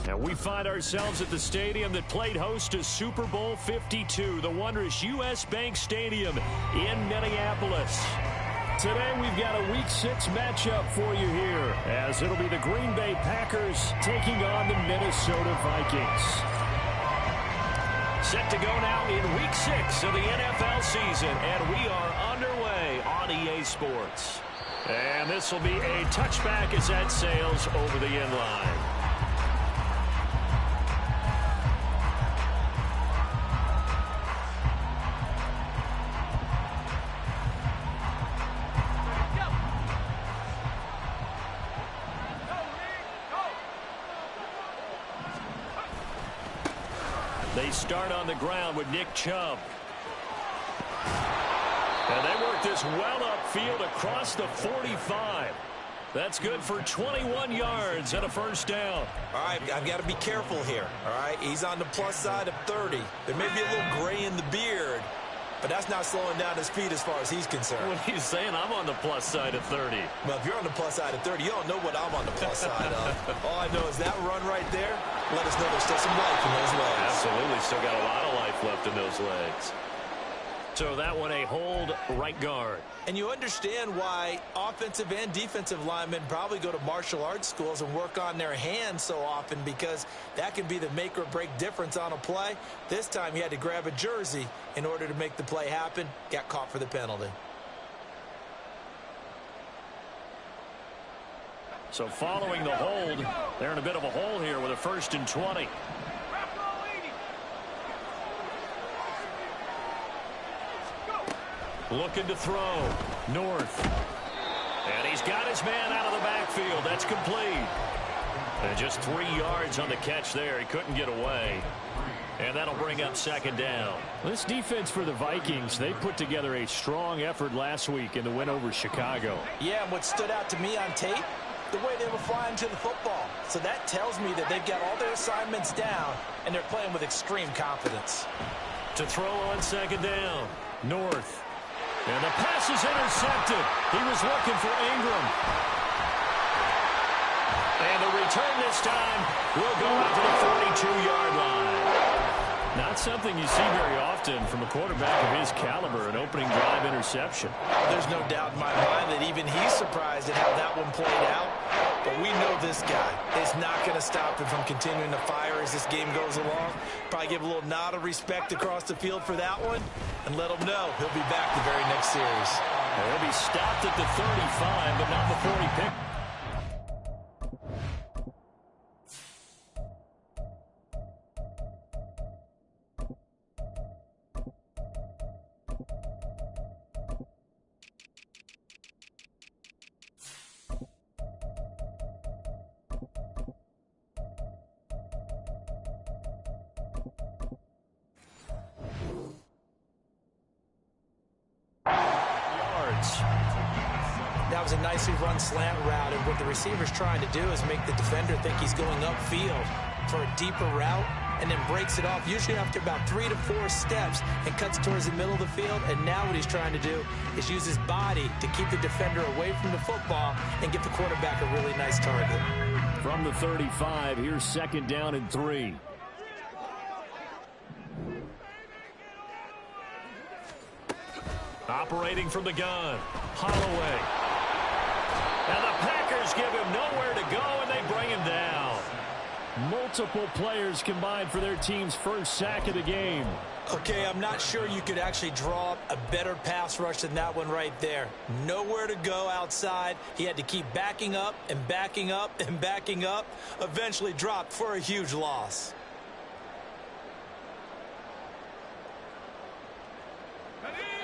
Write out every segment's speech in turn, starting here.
And we find ourselves at the stadium that played host to Super Bowl 52, the wondrous U.S. Bank Stadium in Minneapolis. Today we've got a Week 6 matchup for you here, as it'll be the Green Bay Packers taking on the Minnesota Vikings. Set to go now in Week 6 of the NFL season, and we are underway on EA Sports. And this will be a touchback as that sails over the end line. They start on the ground with Nick Chubb. And they work this well upfield across the 45. That's good for 21 yards and a first down. All right, I've got to be careful here. All right, he's on the plus side of 30. There may be a little gray in the beard, but that's not slowing down his speed as far as he's concerned. What he's saying, I'm on the plus side of 30. Well, if you're on the plus side of 30, you don't know what I'm on the plus side of. All I know is that run right there, let us know there's still some life in those legs. Absolutely, still got a lot of life left in those legs. So that one a hold right guard. And you understand why offensive and defensive linemen probably go to martial arts schools and work on their hands so often, because that can be the make or break difference on a play. This time he had to grab a jersey in order to make the play happen. Got caught for the penalty. So following the hold, they're in a bit of a hole here with a 1st and 20. Looking to throw. North. And he's got his man out of the backfield. That's complete. And just 3 yards on the catch there. He couldn't get away. And that'll bring up 2nd down. This defense for the Vikings, they put together a strong effort last week in the win over Chicago. Yeah, and what stood out to me on tape, the way they were flying to the football. So that tells me that they've got all their assignments down, and they're playing with extreme confidence. To throw on 2nd down. North. And the pass is intercepted. He was looking for Ingram. And the return this time will go out to the 42-yard line. Not something you see very often from a quarterback of his caliber, an opening drive interception. There's no doubt in my mind that even he's surprised at how that one played out. But we know this guy is not going to stop him from continuing to fire as this game goes along. Probably give a little nod of respect across the field for that one, and let him know he'll be back the very next series. He'll be stopped at the 35, but not before he picked. That was a nicely run slant route, and what the receiver's trying to do is make the defender think he's going upfield for a deeper route, and then breaks it off, usually after about 3 to 4 steps, and cuts towards the middle of the field. And now what he's trying to do is use his body to keep the defender away from the football and get the quarterback a really nice target. From the 35, here's 2nd down and 3. Operating from the gun, Holloway. And the Packers give him nowhere to go, and they bring him down. Multiple players combined for their team's first sack of the game. Okay, I'm not sure you could actually draw up a better pass rush than that one right there. Nowhere to go outside. He had to keep backing up and backing up and backing up. Eventually dropped for a huge loss.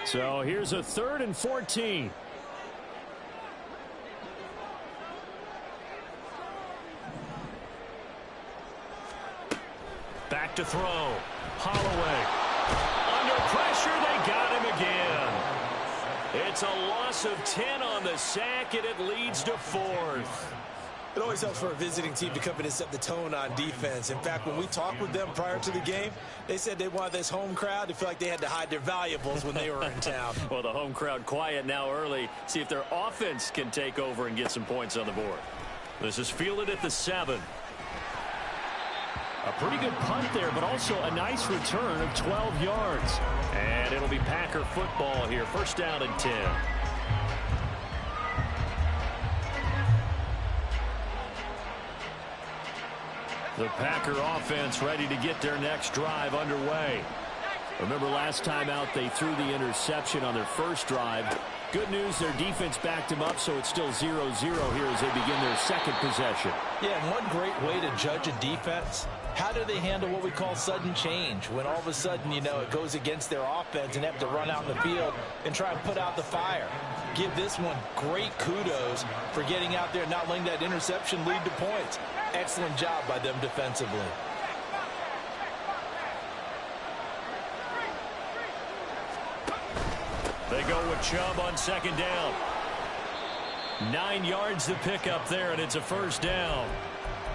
So here's a 3rd and 14. Back to throw. Holloway. Under pressure, they got him again. It's a loss of 10 on the sack, and it leads to 4th. It always helps for a visiting team to come in and set the tone on defense. In fact, when we talked with them prior to the game, they said they wanted this home crowd to feel like they had to hide their valuables when they were in town. Well, the home crowd quiet now early. See if their offense can take over and get some points on the board. This is fielded at the 7. A pretty good punt there, but also a nice return of 12 yards. And it'll be Packer football here. First down and 10. The Packer offense ready to get their next drive underway. Remember last time out they threw the interception on their first drive. Good news, their defense backed them up, so it's still 0-0 here as they begin their second possession. Yeah, and one great way to judge a defense, how do they handle what we call sudden change? When all of a sudden, you know, it goes against their offense and they have to run out in the field and try and put out the fire. Give this one great kudos for getting out there and not letting that interception lead to points. Excellent job by them defensively. They go with Chubb on second down. 9 yards to pick up there, and it's a first down.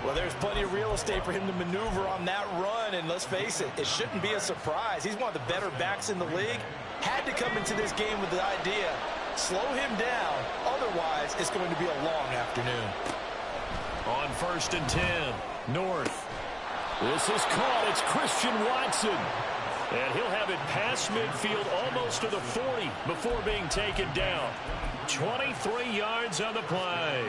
Well, there's plenty of real estate for him to maneuver on that run, and let's face it, it shouldn't be a surprise. He's one of the better backs in the league. Had to come into this game with the idea, slow him down, otherwise it's going to be a long afternoon. On first and 10, North. This is caught. It's Christian Watson. And he'll have it past midfield almost to the 40 before being taken down. 23 yards on the play.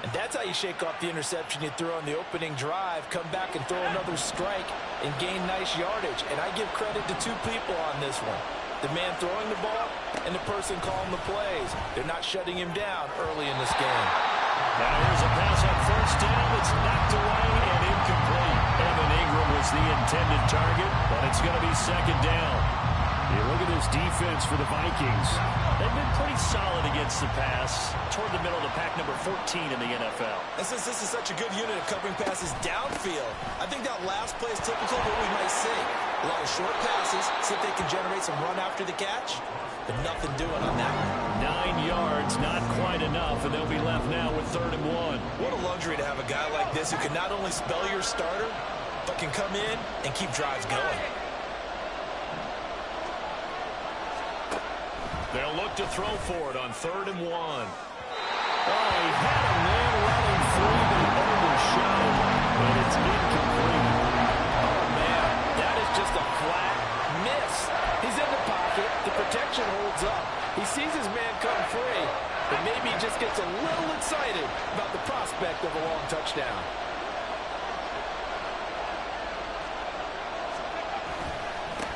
And that's how you shake off the interception you threw on the opening drive, come back and throw another strike and gain nice yardage. And I give credit to two people on this one. The man throwing the ball and the person calling the plays. They're not shutting him down early in this game. Now here's a pass on first down. It's knocked away and incomplete. Evan Ingram was the intended target, but it's going to be second down. You look at this defense for the Vikings. They've been pretty solid against the pass toward the middle of the pack, number 14 in the NFL. And since this is such a good unit of covering passes downfield, I think that last play is typical of what we might see. A lot of short passes, see if they can generate some run after the catch, but nothing doing on that one. 9 yards, not quite enough, and they'll be left now with 3rd and 1. What a luxury to have a guy like this who can not only spell your starter, but can come in and keep drives going. They'll look to throw for it on 3rd and 1. Oh, he had a man running free, but he overshot him, and it's incomplete. Oh, man, that is just a flat miss. He's in the pocket. The protection holds up. He sees his man come free, but maybe he just gets a little excited about the prospect of a long touchdown.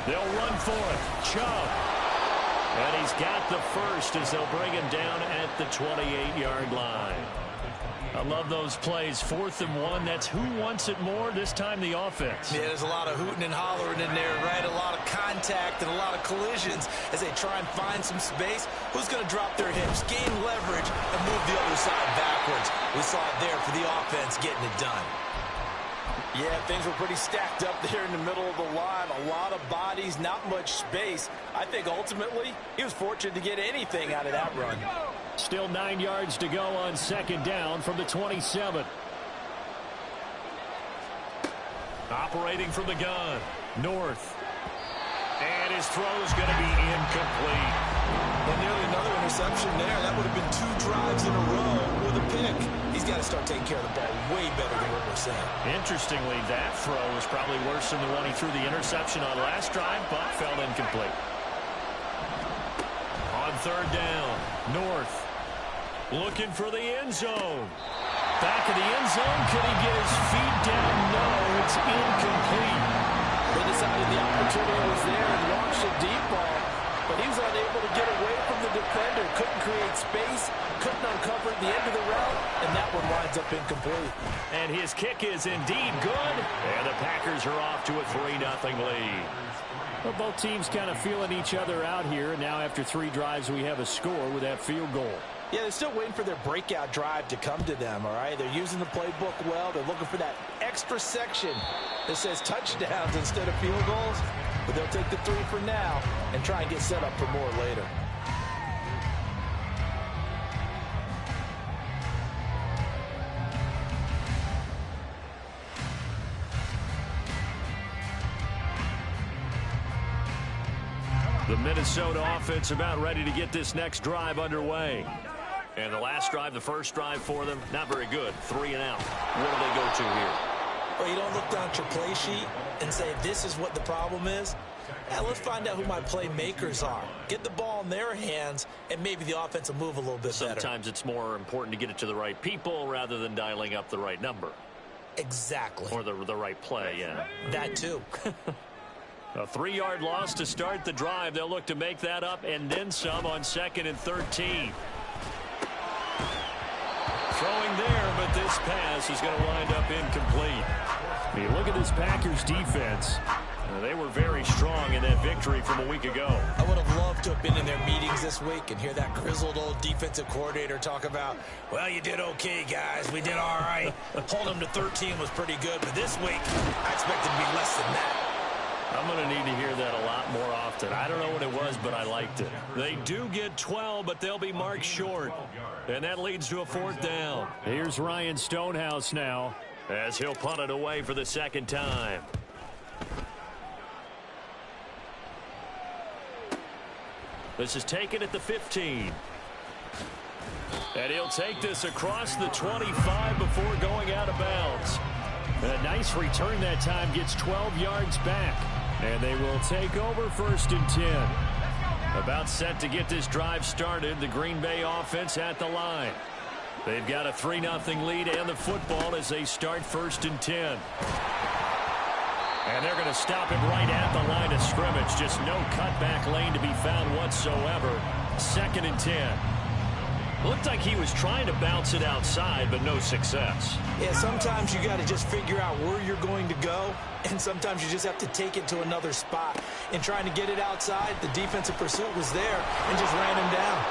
They'll run for it. Chubb. And he's got the first as they'll bring him down at the 28-yard line. I love those plays. 4th and 1. That's who wants it more. This time the offense. Yeah, there's a lot of hooting and hollering in there, right? A lot of contact and a lot of collisions as they try and find some space. Who's going to drop their hips, gain leverage, and move the other side backwards? We saw it there for the offense getting it done. Yeah, things were pretty stacked up there in the middle of the line. A lot of bodies, not much space. I think ultimately he was fortunate to get anything out of that run. Still 9 yards to go on second down from the 27. Operating from the gun, North. And his throw's going to be incomplete. And nearly another interception there. That would have been 2 drives in a row with a pick. He's got to start taking care of the ball way better than what we're saying. Interestingly, that throw was probably worse than the one he threw the interception on last drive, but fell incomplete. On 3rd down, North looking for the end zone. Back of the end zone. Could he get his feet down? No, it's incomplete. They decided the opportunity was there and launched a deep ball, but he was unable to get away from the defender. Couldn't create space, couldn't uncover the end of the route, and that one winds up incomplete. And his kick is indeed good, and the Packers are off to a 3-0 lead. Well, both teams kind of feeling each other out here, and now after 3 drives we have a score with that field goal. Yeah, they're still waiting for their breakout drive to come to them, all right? They're using the playbook well. They're looking for that extra section that says touchdowns instead of field goals. But they'll take the 3 for now and try and get set up for more later. The Minnesota offense about ready to get this next drive underway. And the last drive, the first drive for them, not very good. 3 and out. What do they go to here? Well, you don't look down at your play sheet and say, this is what the problem is. Yeah, let's find out who my playmakers are. Get the ball in their hands, and maybe the offense will move a little bit better. Sometimes it's more important to get it to the right people rather than dialing up the right number. Exactly. Or the right play, yeah. That too. A 3-yard loss to start the drive. They'll look to make that up and then some on 2nd and 13. Throwing there, but this pass is going to wind up incomplete. You look at this Packers defense. They were very strong in that victory from a week ago. I would have loved to have been in their meetings this week and hear that grizzled old defensive coordinator talk about, well, you did okay, guys. We did all right. Holding them to 13 was pretty good, but this week I expected to be less than that. I'm going to need to hear that a lot more often. I don't know what it was, but I liked it. They do get 12, but they'll be marked short. And that leads to a 4th down. Here's Ryan Stonehouse now as he'll punt it away for the 2nd time. This is taken at the 15. And he'll take this across the 25 before going out of bounds. A nice return that time, gets 12 yards back. And they will take over 1st and 10. About set to get this drive started. The Green Bay offense at the line. They've got a 3-0 lead and the football as they start 1st and 10. And they're going to stop him right at the line of scrimmage. Just no cutback lane to be found whatsoever. 2nd and 10. Looked like he was trying to bounce it outside, but no success. Yeah, sometimes you got to just figure out where you're going to go, and sometimes you just have to take it to another spot. In trying to get it outside, the defensive pursuit was there and just ran him down.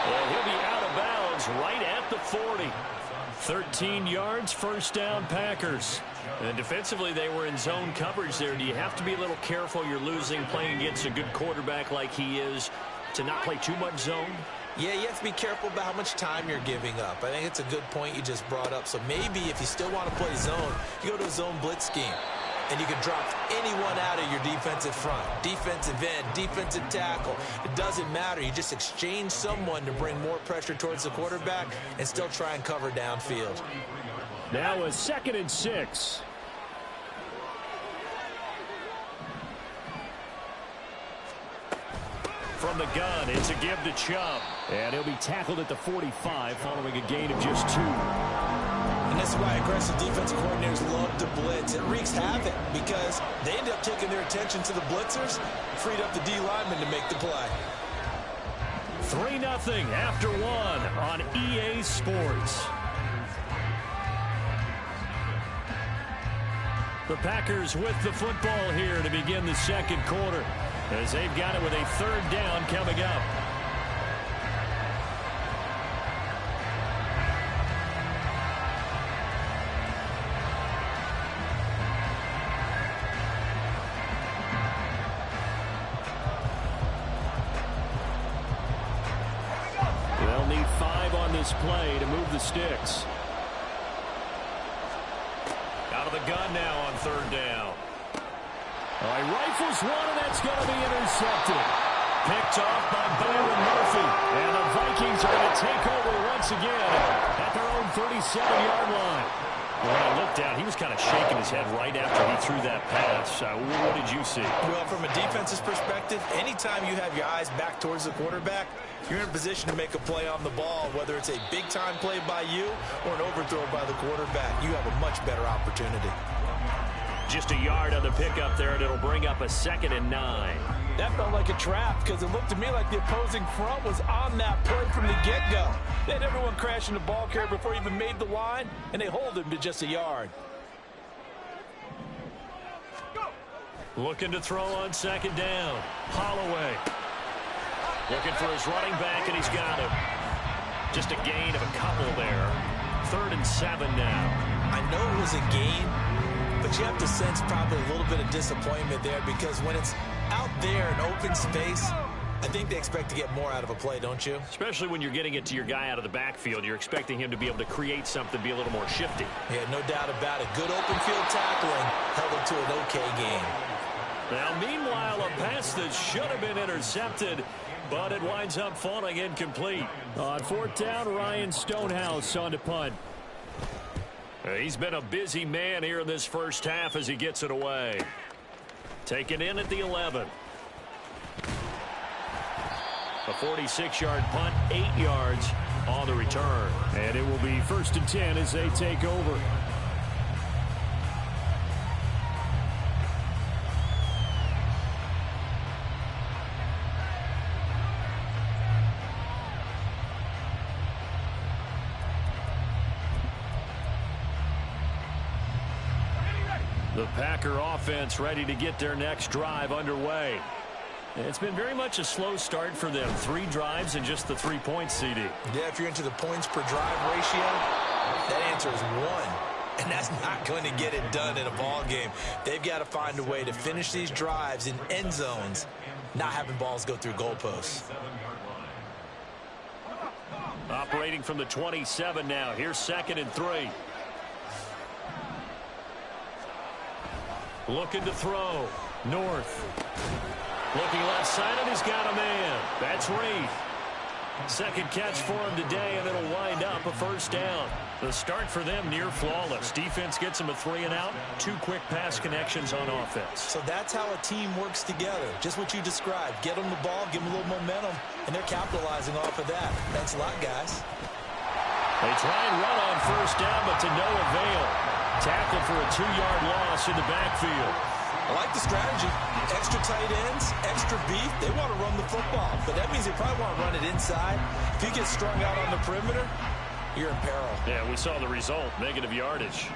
Well, he'll be out of bounds right at the 40. 13 yards, 1st down, Packers. And defensively, they were in zone coverage there. Do you have to be a little careful? You're losing, playing against a good quarterback like he is, to not play too much zone? Yeah, you have to be careful about how much time you're giving up. I think it's a good point you just brought up. So maybe if you still want to play zone, you go to a zone blitz scheme. And you can drop anyone out of your defensive front. Defensive end, defensive tackle. It doesn't matter. You just exchange someone to bring more pressure towards the quarterback and still try and cover downfield. Now a 2nd and 6. From the gun, it's a give to Chubb. And he'll be tackled at the 45 following a gain of just 2. And that's why aggressive defensive coordinators love to blitz. It wreaks havoc because they end up taking their attention to the blitzers, freed up the D lineman to make the play. 3-0 after 1 on EA Sports. The Packers with the football here to begin the 2nd quarter, as they've got it with a 3rd down coming up. They'll need 5 on this play to move the sticks. Out of the gun now on 3rd down. He rifles one, and that's going to be intercepted. Picked off by Byron Murphy. And the Vikings are going to take over once again at their own 37-yard line. When I looked down, he was kind of shaking his head right after he threw that pass. What did you see? Well, from a defense's perspective, anytime you have your eyes back towards the quarterback, you're in a position to make a play on the ball, whether it's a big-time play by you or an overthrow by the quarterback. You have a much better opportunity. Just a yard on the pickup there, and it'll bring up a 2nd and 9. That felt like a trap because it looked to me like the opposing front was on that play from the get-go. They had everyone crashing the ball carrier before he even made the line, and they hold him to just a yard. Looking to throw on 2nd down. Holloway. Looking for his running back, and he's got him. Just a gain of a couple there. 3rd and 7 now. I know it was a gain, but you have to sense probably a little bit of disappointment there because when it's out there in open space, I think they expect to get more out of a play, don't you? Especially when you're getting it to your guy out of the backfield. You're expecting him to be able to create something, be a little more shifty. Yeah, no doubt about it. Good open field tackling held it to an okay game. Now, meanwhile, a pass that should have been intercepted, but it winds up falling incomplete. On 4th down, Ryan Stonehouse on to punt. He's been a busy man here in this first half as he gets it away. Taken in at the 11. A 46-yard punt, 8 yards on the return. And it will be 1st and 10 as they take over. The Packer offense ready to get their next drive underway. It's been very much a slow start for them. 3 drives and just the 3 points, CD. Yeah, if you're into the points per drive ratio, that answer is 1. And that's not going to get it done in a ball game. They've got to find a way to finish these drives in end zones, not having balls go through goalposts. Operating from the 27 now. Here's 2nd and 3. Looking to throw. North. Looking left side, and he's got a man. That's Reed. 2nd catch for him today, and it'll wind up a 1st down. The start for them near flawless. Defense gets them a 3 and out. 2 quick pass connections on offense. So that's how a team works together. Just what you described. Get them the ball, give them a little momentum, and they're capitalizing off of that. Thanks a lot, guys. They try and run on 1st down, but to no avail. Tackle for a 2-yard loss in the backfield. I like the strategy. Extra tight ends, extra beef. They want to run the football, but that means they probably want to run it inside. If you get strung out on the perimeter, you're in peril. Yeah, we saw the result. Negative yardage.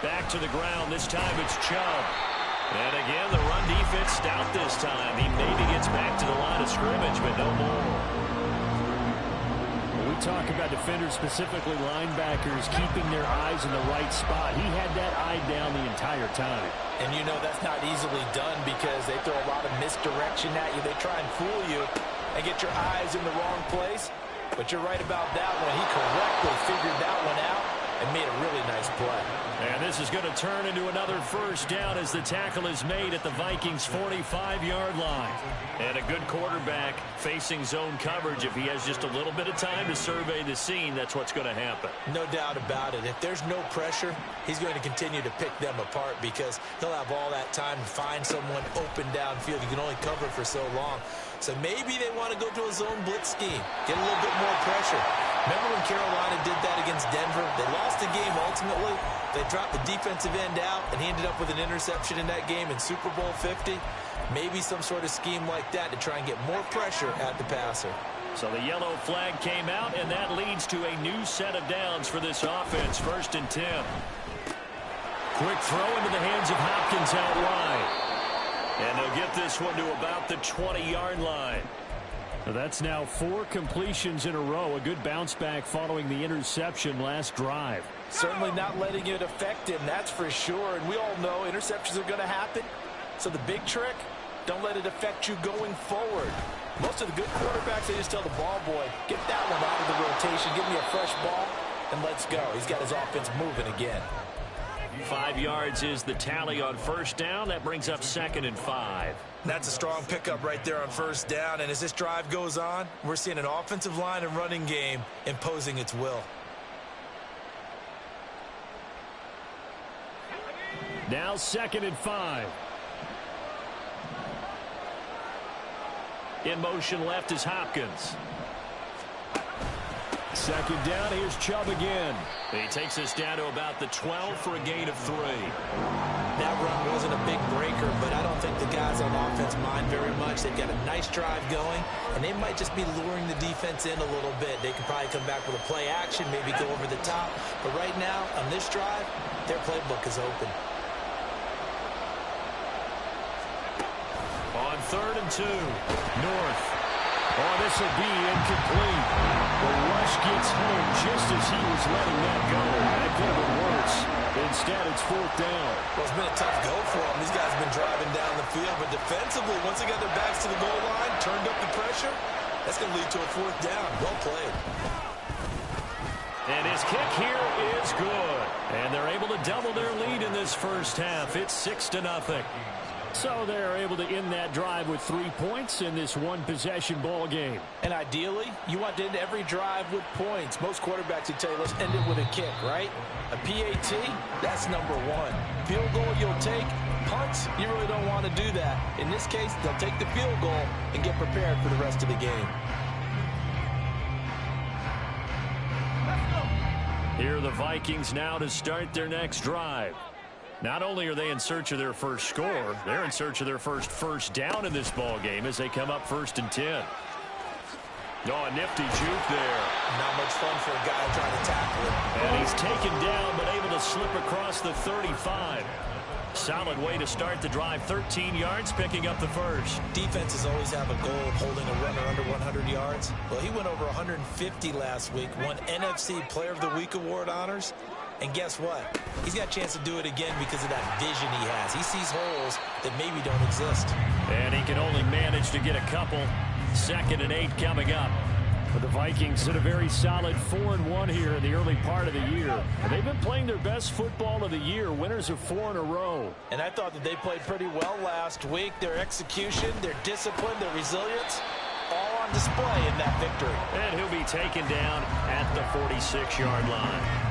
Back to the ground. This time it's Chubb. And again, the run defense stout this time. He maybe gets back to the line of scrimmage, but no more. We talk about defenders, specifically linebackers, keeping their eyes in the right spot. He had that eye down the entire time. And you know that's not easily done because they throw a lot of misdirection at you. They try and fool you and get your eyes in the wrong place. But you're right about that one. He correctly figured that one out and made a really nice play. And this is going to turn into another 1st down as the tackle is made at the Vikings' 45-yard line. And a good quarterback facing zone coverage. If he has just a little bit of time to survey the scene, that's what's going to happen. No doubt about it. If there's no pressure, he's going to continue to pick them apart because he'll have all that time to find someone open downfield. You can only cover for so long. So maybe they want to go to a zone blitz scheme, get a little bit more pressure. Remember when Carolina did that against Denver? They lost the game ultimately. They dropped the defensive end out, and he ended up with an interception in that game in Super Bowl 50. Maybe some sort of scheme like that to try and get more pressure at the passer. So the yellow flag came out, and that leads to a new set of downs for this offense. 1st and 10. Quick throw into the hands of Hopkins out wide. And they'll get this one to about the 20-yard line. That's now 4 completions in a row. A good bounce back following the interception last drive. Certainly not letting it affect him, that's for sure. And we all know interceptions are going to happen. So the big trick, don't let it affect you going forward. Most of the good quarterbacks, they just tell the ball boy, get that one out of the rotation, give me a fresh ball, and let's go. He's got his offense moving again. 5 yards is the tally on 1st down. That brings up 2nd and 5. That's a strong pickup right there on 1st down. And as this drive goes on, we're seeing an offensive line and running game imposing its will. Now 2nd and 5. In motion left is Hopkins. 2nd down, here's Chubb again. He takes us down to about the 12 for a gain of 3. That run wasn't a big breaker, but I don't think the guys on offense mind very much. They've got a nice drive going, and they might just be luring the defense in a little bit. They could probably come back with a play action, maybe go over the top. But right now, on this drive, their playbook is open. On 3rd and 2, North. Oh, this will be incomplete. The rush gets home just as he was letting that go. That could have been worse. Instead, it's 4th down. Well, it's been a tough go for them. These guys have been driving down the field, but defensively, once they got their backs to the goal line, turned up the pressure, that's going to lead to a 4th down. Well played. And his kick here is good. And they're able to double their lead in this first half. It's 6-0. So they're able to end that drive with 3 points in this one-possession ball game. And ideally, you want to end every drive with points. Most quarterbacks would tell you, let's end it with a kick, right? A PAT, that's number one. Field goal you'll take. Punts, you really don't want to do that. In this case, they'll take the field goal and get prepared for the rest of the game. Here are the Vikings now to start their next drive. Not only are they in search of their first score, they're in search of their first down in this ball game as they come up 1st and 10. Oh, a nifty juke there. Not much fun for a guy trying to tackle it. And he's taken down but able to slip across the 35. Solid way to start the drive. 13 yards, picking up the first. Defenses always have a goal of holding a runner under 100 yards. Well, he went over 150 last week, won NFC Player of the Week award honors. And guess what? He's got a chance to do it again because of that vision he has. He sees holes that maybe don't exist. And he can only manage to get a couple. 2nd and 8 coming up. But the Vikings did a very solid 4-1 here in the early part of the year. And they've been playing their best football of the year, winners of 4 in a row. And I thought that they played pretty well last week. Their execution, their discipline, their resilience, all on display in that victory. And he'll be taken down at the 46-yard line.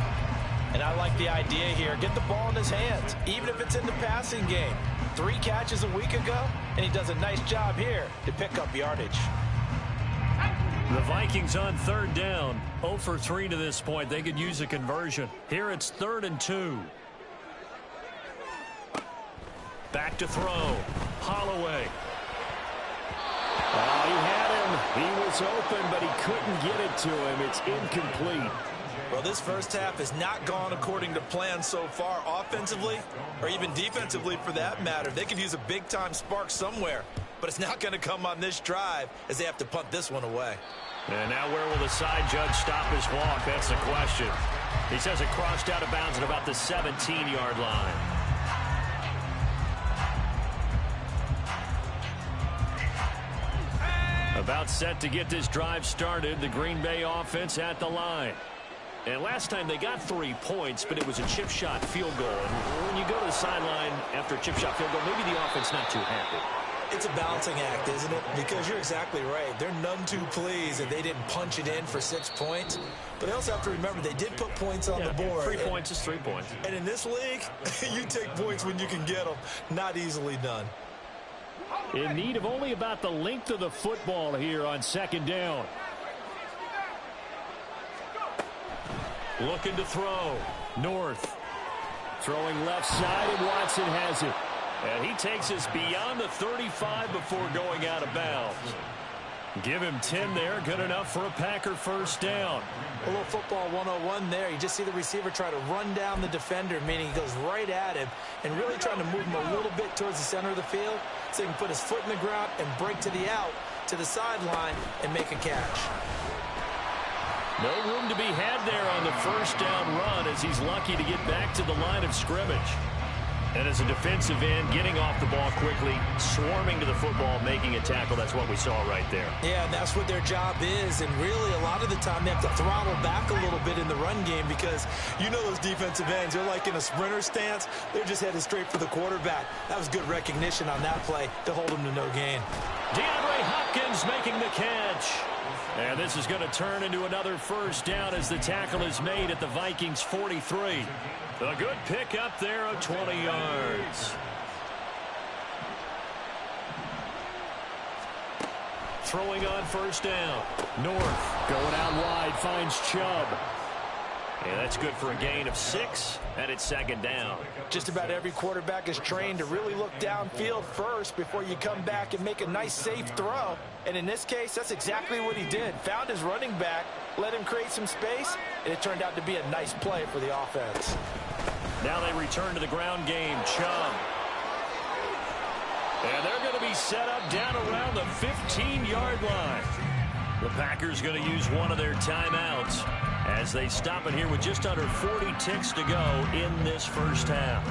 And I like the idea here. Get the ball in his hands, even if it's in the passing game. 3 catches a week ago, and he does a nice job here to pick up yardage. The Vikings on 3rd down. 0 for 3 to this point. They could use a conversion. Here it's 3rd and 2. Back to throw. Holloway. Oh, he had him. He was open, but he couldn't get it to him. It's incomplete. Well, this first half has not gone according to plan so far offensively or even defensively for that matter. They could use a big-time spark somewhere, but it's not going to come on this drive as they have to punt this one away. And now where will the side judge stop his walk? That's the question. He says it crossed out of bounds at about the 17-yard line. About set to get this drive started. The Green Bay offense at the line. And last time they got 3 points, but it was a chip shot field goal. And when you go to the sideline after a chip shot field goal, maybe the offense not too happy. It's a balancing act, isn't it? Because you're exactly right. They're none too pleased that they didn't punch it in for 6 points. But they also have to remember they did put points on the board. 3 points is 3 points. And in this league, you take points when you can get them. Not easily done. In need of only about the length of the football here on 2nd down. Looking to throw. North. Throwing left side, and Watson has it. And he takes us beyond the 35 before going out of bounds. Give him 10 there. Good enough for a Packer first down. A little football 101 there. You just see the receiver try to run down the defender, meaning he goes right at him and really trying to move him a little bit towards the center of the field so he can put his foot in the ground and break to the out, to the sideline, and make a catch. No room to be had there on the first down run as he's lucky to get back to the line of scrimmage. And as a defensive end, getting off the ball quickly, swarming to the football, making a tackle, that's what we saw right there. Yeah, and that's what their job is. And really, a lot of the time, they have to throttle back a little bit in the run game because you know those defensive ends, they're like in a sprinter stance. They're just headed straight for the quarterback. That was good recognition on that play to hold him to no gain. DeAndre Hopkins making the catch. And this is going to turn into another first down as the tackle is made at the Vikings 43. A good pick up there of 20 yards. Throwing on first down. North going out wide, finds Chubb. And that's good for a gain of 6, and it's 2nd down. Just about every quarterback is trained to really look downfield first before you come back and make a nice, safe throw. And in this case, that's exactly what he did. Found his running back, let him create some space, and it turned out to be a nice play for the offense. Now they return to the ground game. Chubb. And they're going to be set up down around the 15-yard line. The Packers going to use one of their timeouts as they stop it here with just under 40 ticks to go in this first half.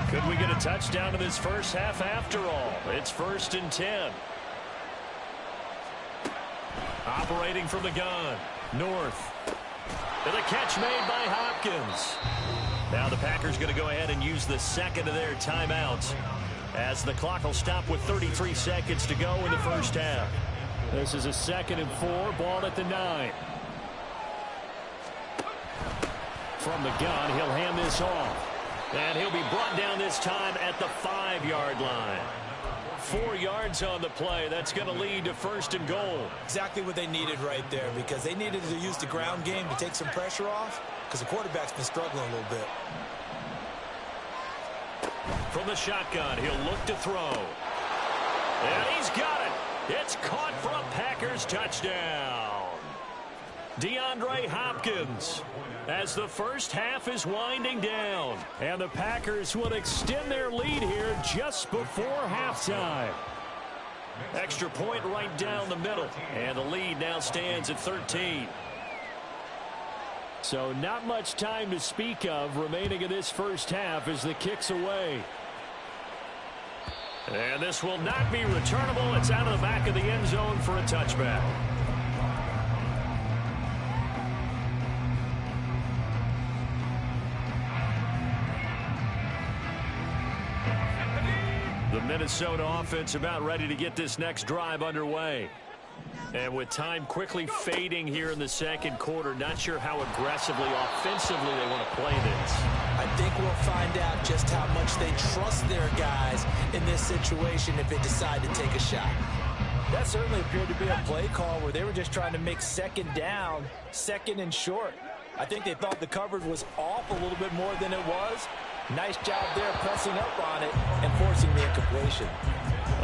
Couldn't And we get a touchdown in this first half after all. It's 1st and 10. Operating from the gun. North. And the catch made by Hopkins. Now the Packers going to go ahead and use the second of their timeouts, as the clock will stop with 33 seconds to go in the first half. This is a 2nd and 4, ball at the 9. From the gun, he'll hand this off. And he'll be brought down this time at the 5-yard line. 4 yards on the play. That's going to lead to 1st and goal. Exactly what they needed right there, because they needed to use the ground game to take some pressure off, because the quarterback's been struggling a little bit. From the shotgun, he'll look to throw. And he's got it. It's caught for a Packers touchdown. DeAndre Hopkins, as the first half is winding down. And the Packers will extend their lead here just before halftime. Extra point right down the middle. And the lead now stands at 13. So not much time to speak of remaining in this first half as the kick's away. And this will not be returnable. It's out of the back of the end zone for a touchback. The Minnesota offense about ready to get this next drive underway. And with time quickly fading here in the second quarter, not sure how aggressively, offensively they want to play this. I think we'll find out just how much they trust their guys in this situation if they decide to take a shot. That certainly appeared to be a play call where they were just trying to make 2nd down, 2nd and short. I think they thought the coverage was off a little bit more than it was. Nice job there pressing up on it and forcing the incompletion.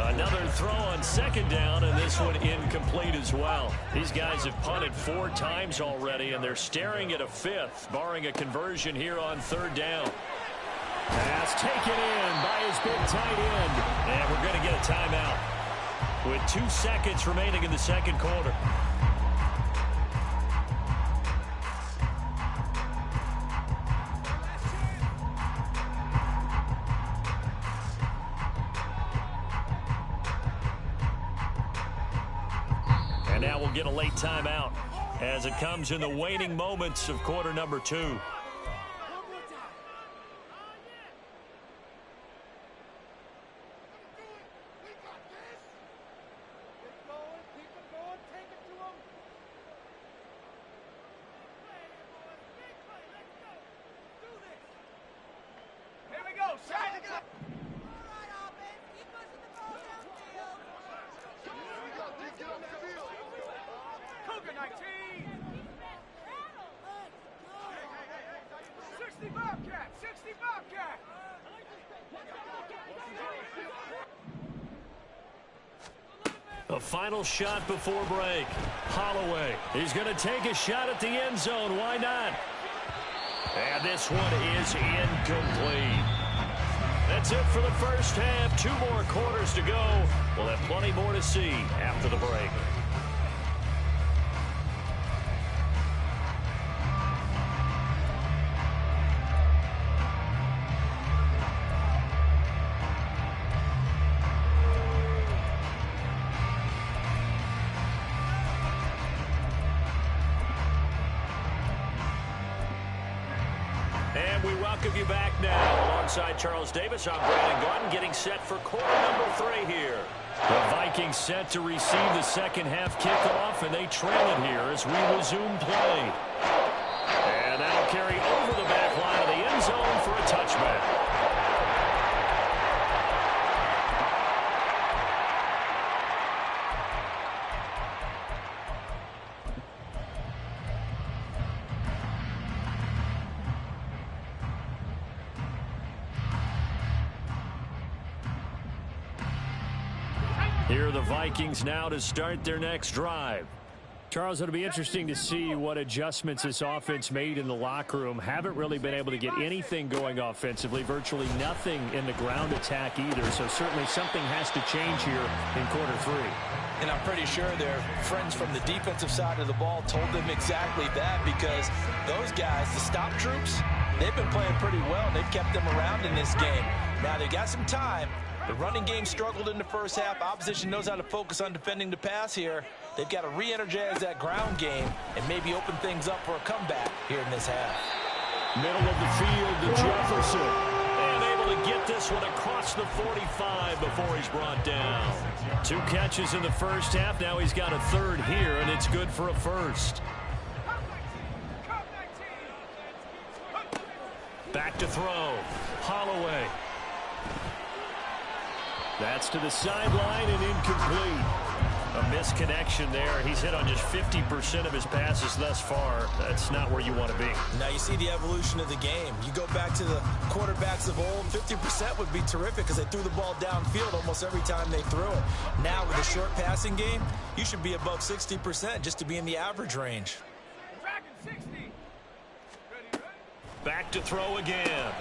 Another throw on 2nd down, and this one incomplete as well. These guys have punted 4 times already, and they're staring at a 5th, barring a conversion here on 3rd down. Pass taken in by his big tight end. And we're going to get a timeout with 2 seconds remaining in the second quarter. And now we'll get a late timeout as it comes in the waning moments of quarter number 2. A final shot before break. Holloway, he's going to take a shot at the end zone. Why not? And this one is incomplete. That's it for the first half. 2 more quarters to go. We'll have plenty more to see after the break. Welcome you back now. Alongside Charles Davis, I'm Brandon Gordon, getting set for quarter number 3 here. The Vikings set to receive the second half kickoff, and they trail it here as we resume play. And that'll carry over the back line of the end zone for a touchback. Here are the Vikings now to start their next drive. Charles, it'll be interesting to see what adjustments this offense made in the locker room. Haven't really been able to get anything going offensively, virtually nothing in the ground attack either. So certainly something has to change here in quarter 3. And I'm pretty sure their friends from the defensive side of the ball told them exactly that, because those guys, the stop troops, they've been playing pretty well. They've kept them around in this game. Now they got some time. The running game struggled in the first half. Opposition knows how to focus on defending the pass here. They've got to re-energize that ground game and maybe open things up for a comeback here in this half. Middle of the field to Jefferson. And able to get this one across the 45 before he's brought down. 2 catches in the first half. Now he's got a third here, and it's good for a first. Back to throw. Holloway. That's to the sideline and incomplete. A misconnection there. He's hit on just 50% of his passes thus far. That's not where you want to be. Now you see the evolution of the game. You go back to the quarterbacks of old, 50% would be terrific because they threw the ball downfield almost every time they threw it. Now with a short passing game, you should be above 60% just to be in the average range. Back to throw again.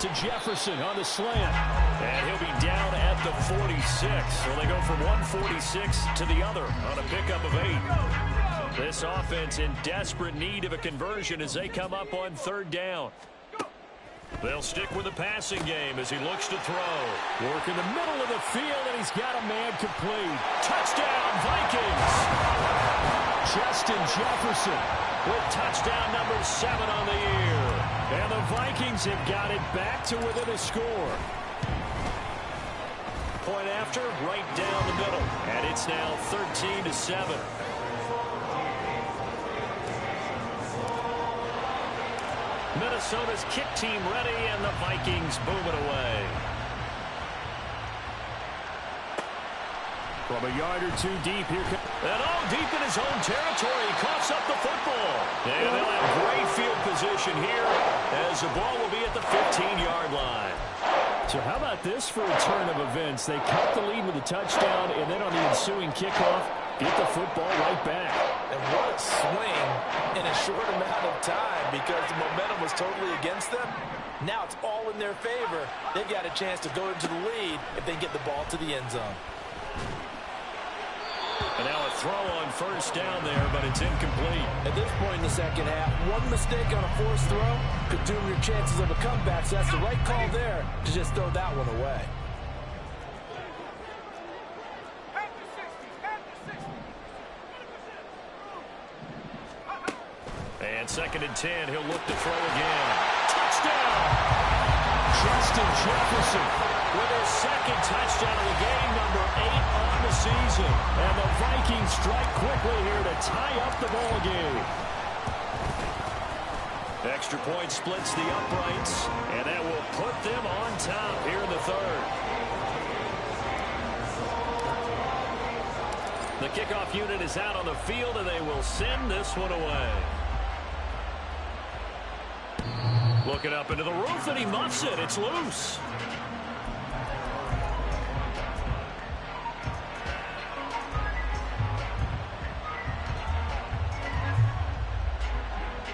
To Jefferson on the slant. And he'll be down at the 46. So they go from 146 to the other on a pickup of 8. This offense in desperate need of a conversion as they come up on third down. They'll stick with the passing game as he looks to throw. Work in the middle of the field, and he's got a man complete. Touchdown, Vikings! Justin Jefferson with touchdown number 7 on the year. And the Vikings have got it back to within a score. Point after, right down the middle. And it's now 13-7. Minnesota's kick team ready, and the Vikings boom it away. From a yard or 2 deep, here comes... And deep in his own territory, he coughs up the football. And they'll have great field position here as the ball will be at the 15-yard line. So how about this for a turn of events? They cut the lead with a touchdown, and then on the ensuing kickoff, get the football right back. And what a swing in a short amount of time because the momentum was totally against them. Now it's all in their favor. They've got a chance to go into the lead if they get the ball to the end zone. And now a throw on first down there, but it's incomplete. At this point in the second half, one mistake on a forced throw could doom your chances of a comeback, so that's the right call there to just throw that one away. And 2nd and 10, he'll look to throw again. Touchdown! Justin Jefferson with his 2nd touchdown of the game, number 8 on the season. And the Vikings strike quickly here to tie up the ball game. Extra point splits the uprights, and that will put them on top here in the 3rd. The kickoff unit is out on the field, and they will send this one away. Looking up into the roof, and he muffs it. It's loose.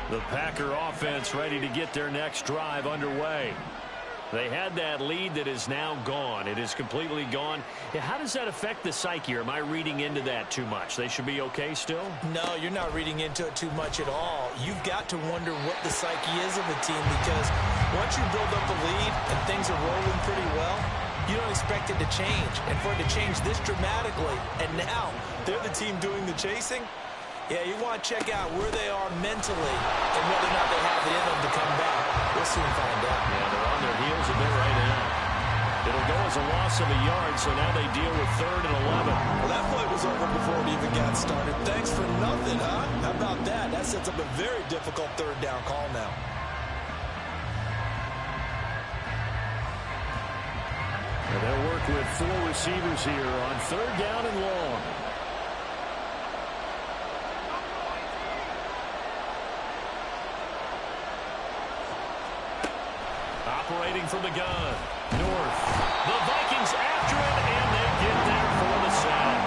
The Packer offense ready to get their next drive underway. They had that lead that is now gone. It is completely gone. How does that affect the psyche? Or am I reading into that too much? They should be okay still? No, you're not reading into it too much at all. You've got to wonder what the psyche is of the team because once you build up a lead and things are rolling pretty well, you don't expect it to change. And for it to change this dramatically, and now they're the team doing the chasing, yeah, you want to check out where they are mentally and whether or not they have it in them to come back. We'll soon find out. Yeah, they're on their heels a bit right now. It'll go as a loss of a yard, so now they deal with 3rd and 11. Well, that play was over before it even got started. Thanks for nothing, huh? How about that? That sets up a very difficult 3rd down call now. And they'll work with 4 receivers here on 3rd down and long. Operating from the gun. North. The Vikings after it, and they get there for the sack.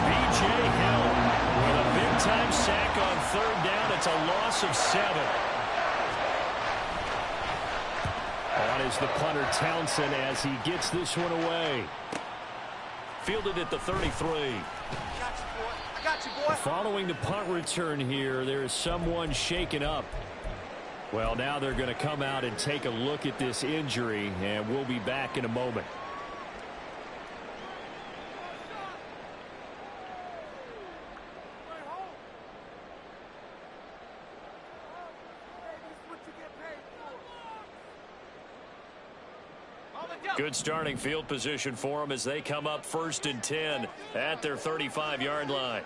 B.J. Hill with a big-time sack on 3rd down. It's a loss of 7. On is the punter Townsend as he gets this one away. Fielded at the 33. Following the punt return here, there is someone shaken up. Well, now they're going to come out and take a look at this injury, and we'll be back in a moment. Good starting field position for them as they come up 1st and 10 at their 35-yard line.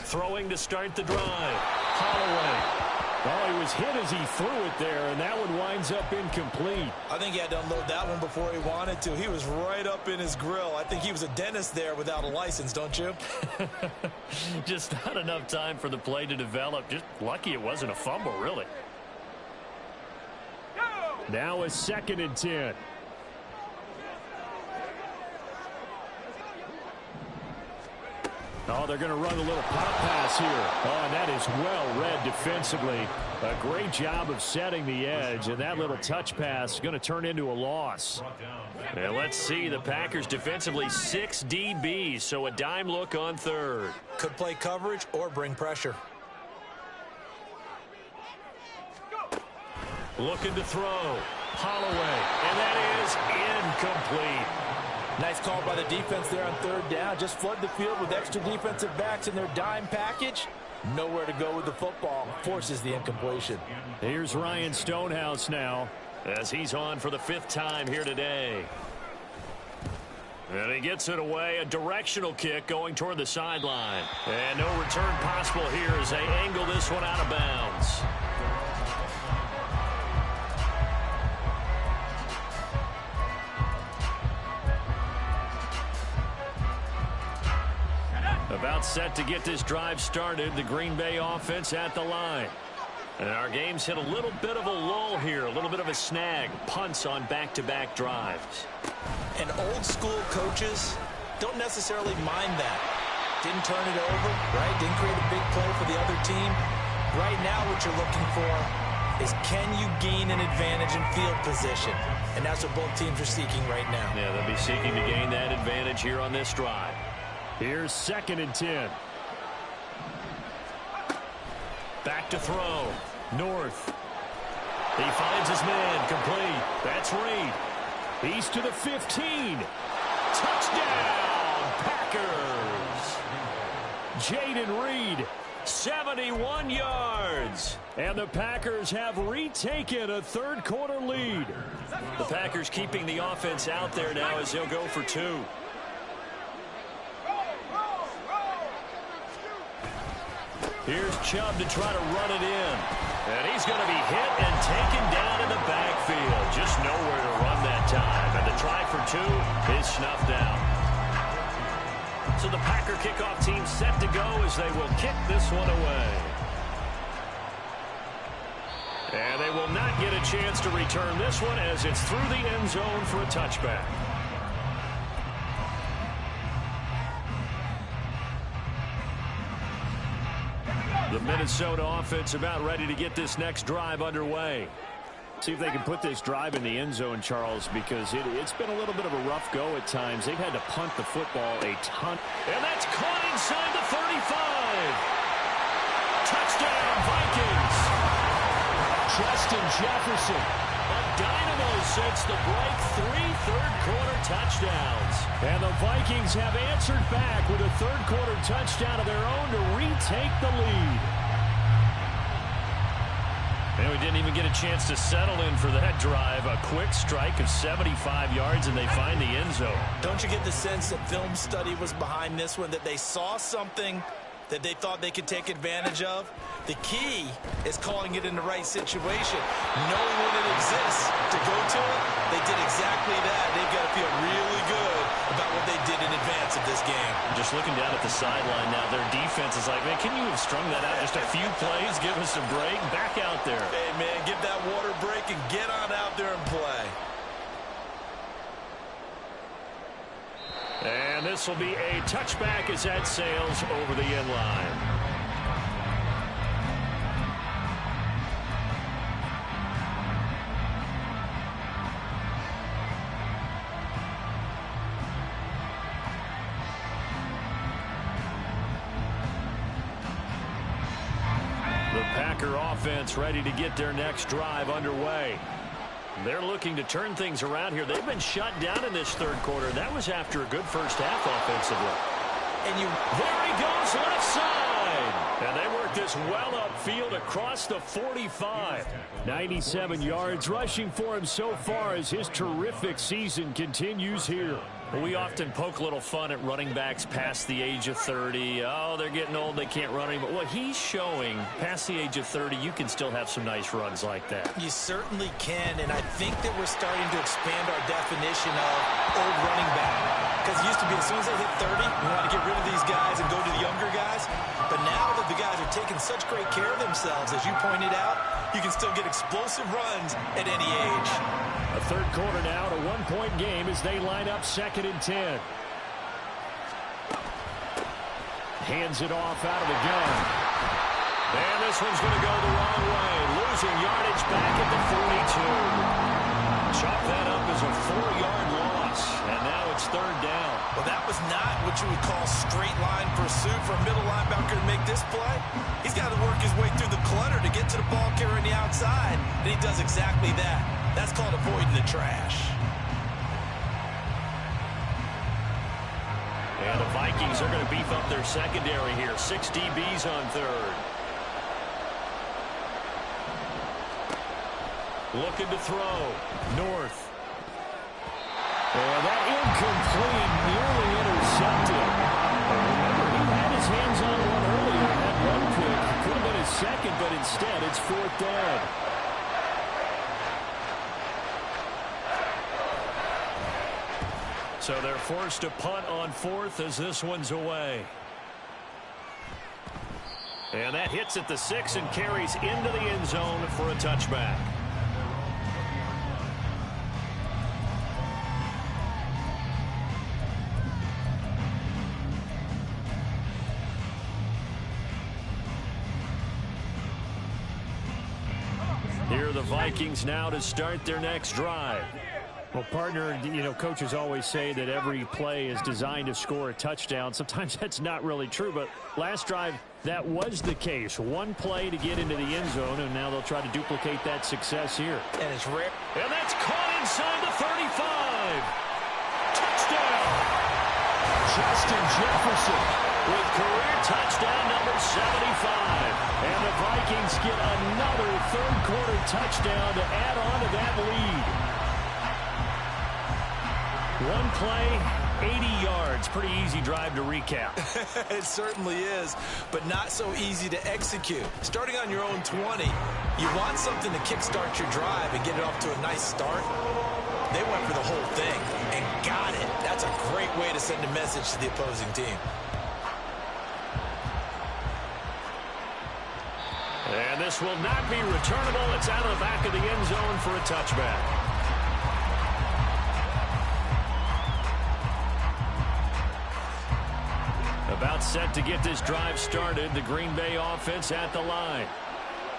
Throwing to start the drive. Holloway. Oh, he was hit as he threw it there, and that one winds up incomplete. I think he had to unload that one before he wanted to. He was right up in his grill. I think he was a dentist there without a license, don't you? Just not enough time for the play to develop. Just lucky it wasn't a fumble, really. Now a 2nd and 10. Oh, they're going to run a little pop pass here. Oh, and that is well read defensively. A great job of setting the edge, and that little touch pass is going to turn into a loss. And let's see, the Packers defensively 6 DBs, so a dime look on 3rd. Could play coverage or bring pressure. Looking to throw. Holloway. And that is incomplete. Nice call by the defense there on 3rd down. Just flood the field with extra defensive backs in their dime package. Nowhere to go with the football. Forces the incompletion. Here's Ryan Stonehouse now, as he's on for the 5th time here today. And he gets it away. A directional kick going toward the sideline. And no return possible here as they angle this one out of bounds. About set to get this drive started. The Green Bay offense at the line. And our game's hit a little bit of a lull here. A little bit of a snag. Punts on back-to-back drives. And old-school coaches don't necessarily mind that. Didn't turn it over, right? Didn't create a big play for the other team. Right now what you're looking for is can you gain an advantage in field position? And that's what both teams are seeking right now. Yeah, they'll be seeking to gain that advantage here on this drive. Here's 2nd and 10. Back to throw. North. He finds his man. Complete. That's Reed. He's to the 15. Touchdown, Packers. Jayden Reed. 71 yards. And the Packers have retaken a 3rd quarter lead. The Packers keeping the offense out there now as they'll go for 2. Here's Chubb to try to run it in. And he's going to be hit and taken down in the backfield. Just nowhere to run that time. And the try for 2 is snuffed out. So the Packer kickoff team set to go as they will kick this one away. And they will not get a chance to return this one as it's through the end zone for a touchback. The Minnesota offense about ready to get this next drive underway. See if they can put this drive in the end zone, Charles, because it's been a little bit of a rough go at times. They've had to punt the football a ton. And that's caught inside the 35. Touchdown, Vikings. Justin Jefferson. A dynamo sets the break. 3 third-quarter touchdowns. And the Vikings have answered back with a third-quarter touchdown of their own to retake the lead. And we didn't even get a chance to settle in for that drive. A quick strike of 75 yards, and they find the end zone. Don't you get the sense that film study was behind this one, that they saw something that they thought they could take advantage of? The key is calling it in the right situation. Knowing when it exists to go to it, they did exactly that. They've got to feel really good about what they did in advance of this game. Just looking down at the sideline now, their defense is like, man, can you have strung that out just a few plays? Give us a break. Back out there. Hey, man, give that water break and get on out there and play. And this will be a touchback as that sails over the end line. Packer offense ready to get their next drive underway. They're looking to turn things around here. They've been shut down in this third quarter. That was after a good first half offensively. And there he goes, left side. And they work this well upfield across the 45. 97 yards rushing for him so far as his terrific season continues here. We often poke a little fun at running backs past the age of 30. Oh, they're getting old, they can't run anymore. Well, he's showing past the age of 30, you can still have some nice runs like that. You certainly can, and I think that we're starting to expand our definition of old running back. Because it used to be as soon as they hit 30, we want to get rid of these guys and go to the younger guys. But now that the guys are taking such great care of themselves, as you pointed out, you can still get explosive runs at any age. A third quarter now, a one-point game as they line up 2nd and 10. Hands it off out of the gun. And this one's going to go the wrong way. Losing yardage back at the 42. Chalk that up as a 4-yard loss. And now it's third down. Well, that was not what you would call straight line pursuit for a middle linebacker to make this play. He's got to work his way through the clutter to get to the ball carrier on the outside. And he does exactly that. That's called avoiding the trash. And the Vikings are going to beef up their secondary here. 6 DBs on third. Looking to throw. North. And that incomplete, nearly intercepted. Remember, he had his hands on one earlier. That one pick could have been his second, but instead it's 4th down. So they're forced to punt on 4th as this one's away. And that hits at the 6 and carries into the end zone for a touchback. Here are the Vikings now to start their next drive. Well, partner, coaches always say that every play is designed to score a touchdown. Sometimes that's not really true, but last drive, that was the case. One play to get into the end zone, and now they'll try to duplicate that success here. And it's rare. And that's caught inside the 35. Touchdown! Justin Jefferson with career touchdown number 75. And the Vikings get another third-quarter touchdown to add on to that lead. One play, 80 yards. Pretty easy drive to recap. It certainly is, but not so easy to execute. Starting on your own 20, you want something to kickstart your drive and get it off to a nice start. They went for the whole thing and got it. That's a great way to send a message to the opposing team. And this will not be returnable. It's out of the back of the end zone for a touchback. About set to get this drive started. The Green Bay offense at the line.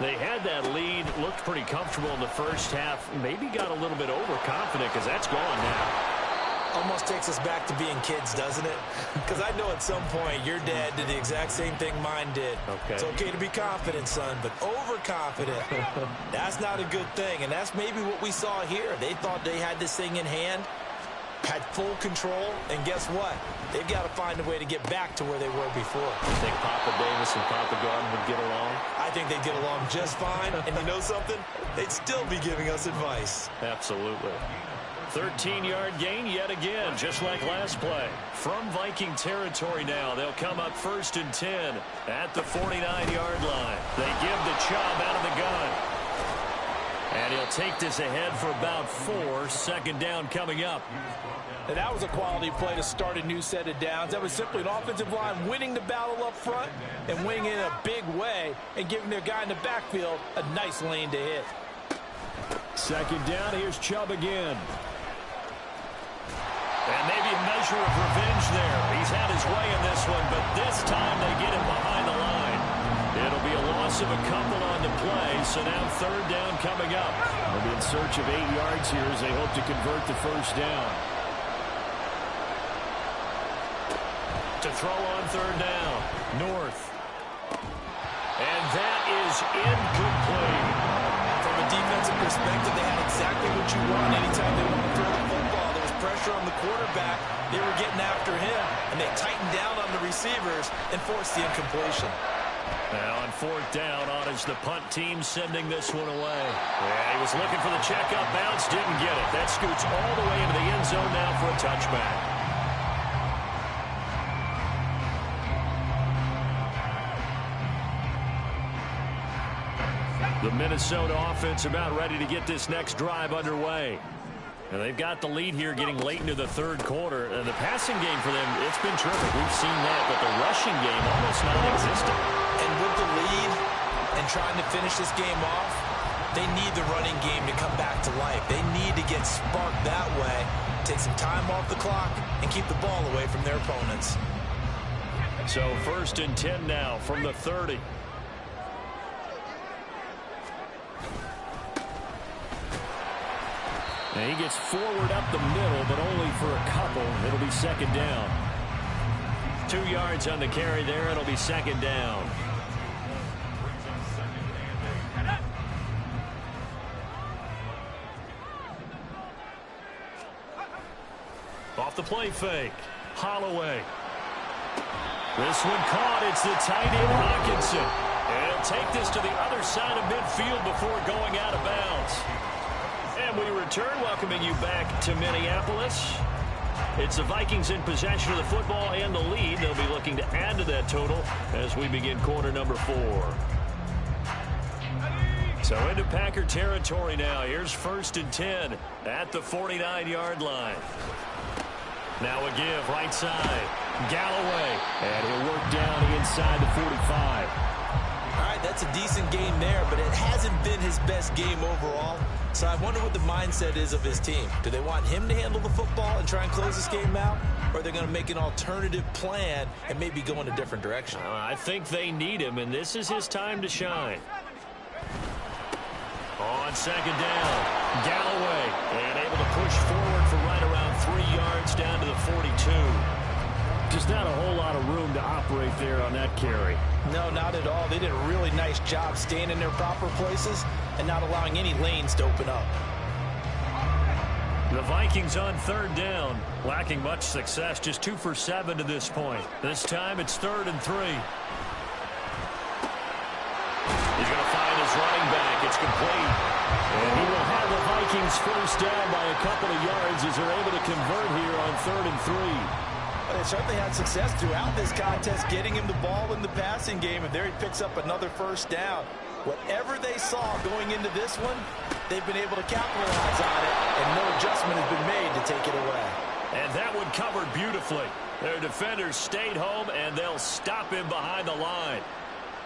They had that lead, looked pretty comfortable in the first half. Maybe got a little bit overconfident because that's gone now. Almost takes us back to being kids, doesn't it? Because I know at some point your dad did the exact same thing mine did. Okay. It's okay to be confident, son, but overconfident, that's not a good thing. And that's maybe what we saw here. They thought they had this thing in hand, had full control, and guess what? They've got to find a way to get back to where they were before. You think Papa Davis and Papa Garden would get along? I think they'd get along just fine. And you know something? They'd still be giving us advice. Absolutely. 13-yard gain yet again, just like last play. From Viking territory now, they'll come up 1st and 10 at the 49-yard line. They give the Chubb out of the gun. And he'll take this ahead for about 4. Second down coming up. And that was a quality play to start a new set of downs. That was simply an offensive line winning the battle up front and winning in a big way and giving their guy in the backfield a nice lane to hit. Second down, here's Chubb again. And maybe a measure of revenge there. He's had his way in this one, but this time they get him behind the line. It'll be a loss of a couple on the play, so now third down coming up. They'll be in search of 8 yards here as they hope to convert the first down. To throw on third down, North. And that is incomplete. From a defensive perspective, they had exactly what you want. Anytime they want to throw the football, there was pressure on the quarterback. They were getting after him, and they tightened down on the receivers and forced the incompletion. Now on fourth down, on is the punt team sending this one away. Yeah, he was looking for the checkup bounce, didn't get it. That scoots all the way into the end zone now for a touchback. The Minnesota offense about ready to get this next drive underway. And they've got the lead here getting late into the third quarter. And the passing game for them, it's been terrific. We've seen that, but the rushing game almost non-existent. And with the lead and trying to finish this game off, they need the running game to come back to life. They need to get sparked that way, take some time off the clock, and keep the ball away from their opponents. So 1st and 10 now from the 30. And he gets forward up the middle, but only for a couple. It'll be 2nd down. 2 yards on the carry there. It'll be 2nd down. Off the play fake. Holloway. This one caught. It's the tight end Hockenson. And he'll take this to the other side of midfield before going out of bounds. And we return, welcoming you back to Minneapolis. It's the Vikings in possession of the football and the lead. They'll be looking to add to that total as we begin quarter number 4. So into Packer territory now. Here's 1st and 10 at the 49-yard line. Now a give right side. Galloway. And he'll work down inside the 45. All right, that's a decent game there, but it hasn't been his best game overall. So I wonder what the mindset is of his team. Do they want him to handle the football and try and close this game out? Or are they going to make an alternative plan and maybe go in a different direction? I think they need him, and this is his time to shine. On 2nd down, Galloway. And able to push forward for right around 3 yards down to the 42. Just not a whole lot of room to operate there on that carry. No, not at all. They did a really nice job staying in their proper places and not allowing any lanes to open up. The Vikings on 3rd down, lacking much success, just 2 for 7 to this point. This time it's 3rd and 3. He's going to find his running back. It's complete. And he will have the Vikings first down by a couple of yards as they're able to convert here on 3rd and 3. They certainly had success throughout this contest, getting him the ball in the passing game, and there he picks up another first down. Whatever they saw going into this one, they've been able to capitalize on it, and no adjustment has been made to take it away. And that one covered beautifully. Their defenders stayed home, and they'll stop him behind the line.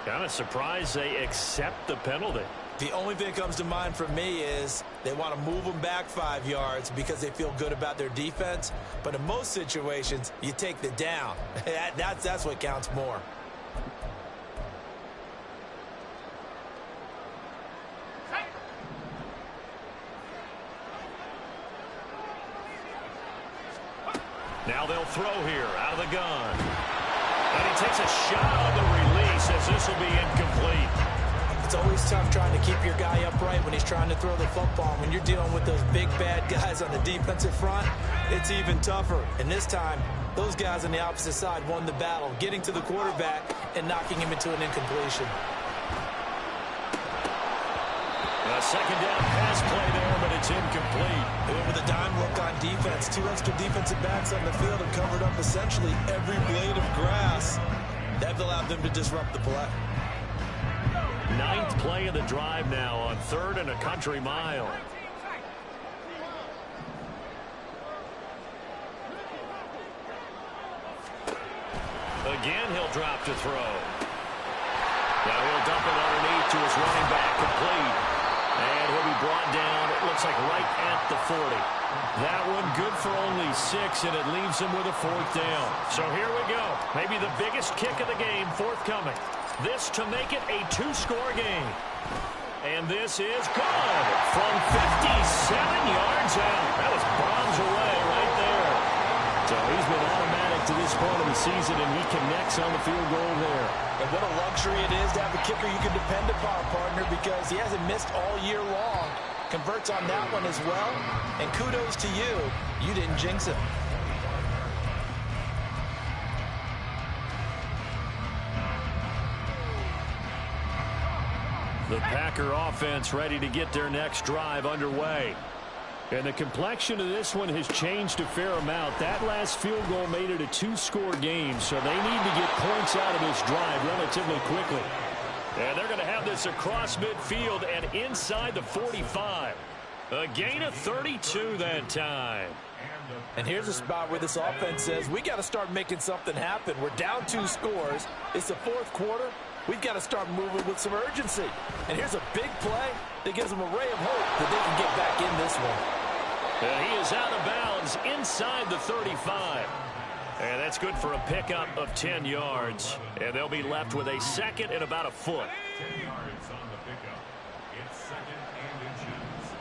Kind of surprised they accept the penalty. The only thing that comes to mind for me is they want to move them back 5 yards because they feel good about their defense. But in most situations, you take the down. That's what counts more. Now they'll throw here out of the gun. And he takes a shot on the release as this will be incomplete. It's always tough trying to keep your guy upright when he's trying to throw the football. When you're dealing with those big, bad guys on the defensive front, it's even tougher. And this time, those guys on the opposite side won the battle, getting to the quarterback and knocking him into an incompletion. A 2nd down pass play there, but it's incomplete. They went with a dime look on defense. 2 extra defensive backs on the field and covered up essentially every blade of grass. That allowed them to disrupt the play. 9th play of the drive now on 3rd and a country mile. Again, he'll drop to throw. Now he'll dump it underneath to his running back, complete. And he'll be brought down, it looks like right at the 40. That one good for only 6, and it leaves him with a 4th down. So here we go. Maybe the biggest kick of the game forthcoming. This to make it a 2-score game. And this is good from 57 yards out. That was bombs away right there. So he's been automatic get to this point of the season, and he connects on the field goal there. And what a luxury it is to have a kicker you can depend upon, partner, because he hasn't missed all year long. Converts on that one as well. And kudos to you. You didn't jinx it. The Packer offense ready to get their next drive underway. And the complexion of this one has changed a fair amount. That last field goal made it a two-score game, so they need to get points out of this drive relatively quickly. And they're going to have this across midfield and inside the 45. A gain of 32 that time. And here's a spot where this offense says, we got to start making something happen. We're down 2 scores. It's the 4th quarter. We've got to start moving with some urgency. And here's a big play that gives them a ray of hope that they can get back in this one. And he is out of bounds inside the 35. And that's good for a pickup of 10 yards. And they'll be left with a second and about a foot. 10 yards on the pickup. It's second and inches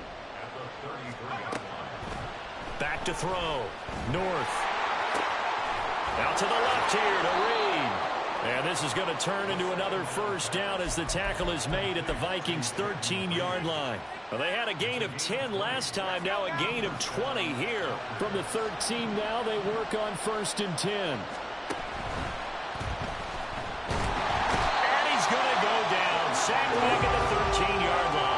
at the 33-yard line. Back to throw. North. Out to the left here to Reed. And this is going to turn into another first down as the tackle is made at the Vikings' 13-yard line. Well, they had a gain of 10 last time, now a gain of 20 here. From the 13 now, they work on 1st and 10. And he's going to go down. Sandbag at the 13-yard line.